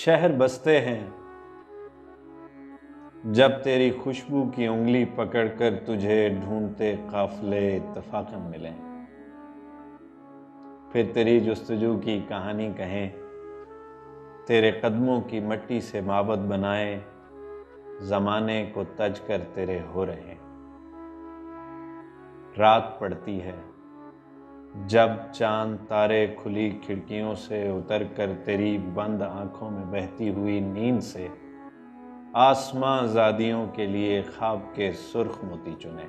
शहर बसते हैं जब तेरी खुशबू की उंगली पकड़कर तुझे ढूंढते काफिले इत्तफाकन मिलें। फिर तेरी जुस्तजू की कहानी कहें, तेरे कदमों की मट्टी से माबद बनाए, जमाने को तज कर तेरे हो रहे। रात पड़ती है जब चांद तारे खुली खिड़कियों से उतर कर तेरी बंद आंखों में बहती हुई नींद से आसमां ज़ादियों के लिए ख्वाब के सुर्ख मोती चुने।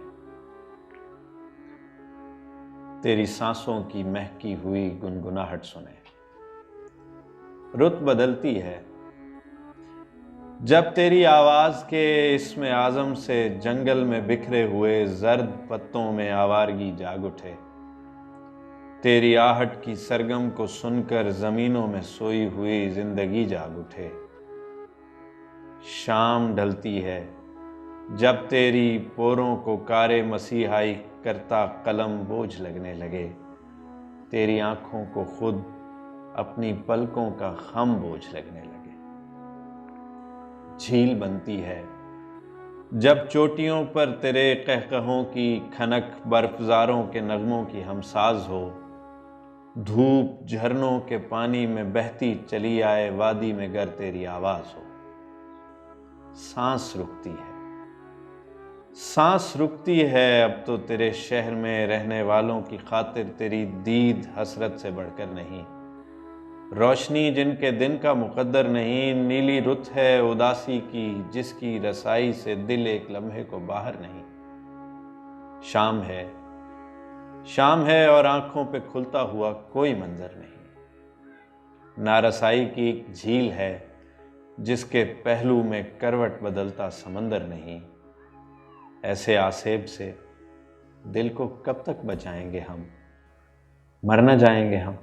तेरी सांसों की महकी हुई गुनगुनाहट सुने। रुत बदलती है जब तेरी आवाज के इस्म आज़म से जंगल में बिखरे हुए जर्द पत्तों में आवारगी जाग उठे। तेरी आहट की सरगम को सुनकर जमीनों में सोई हुई जिंदगी जाग उठे। शाम ढलती है जब तेरी पोरों को कारे मसीहाई करता कलम बोझ लगने लगे। तेरी आंखों को खुद अपनी पलकों का खम बोझ लगने लगे। झील बनती है जब चोटियों पर तेरे कहकहों की खनक बर्फजारों के नगमों की हमसाज हो। धूप झरनों के पानी में बहती चली आए वादी में गर तेरी आवाज हो। सांस रुकती है, सांस रुकती है अब तो तेरे शहर में रहने वालों की खातिर तेरी दीद हसरत से बढ़कर नहीं। रोशनी जिनके दिन का मुकद्दर नहीं, नीली रुत है उदासी की जिसकी रसाई से दिल एक लम्हे को बाहर नहीं। शाम है और आंखों पे खुलता हुआ कोई मंजर नहीं। नारसाई की एक झील है जिसके पहलू में करवट बदलता समंदर नहीं। ऐसे आसेब से दिल को कब तक बचाएंगे हम, मर न जाएंगे हम।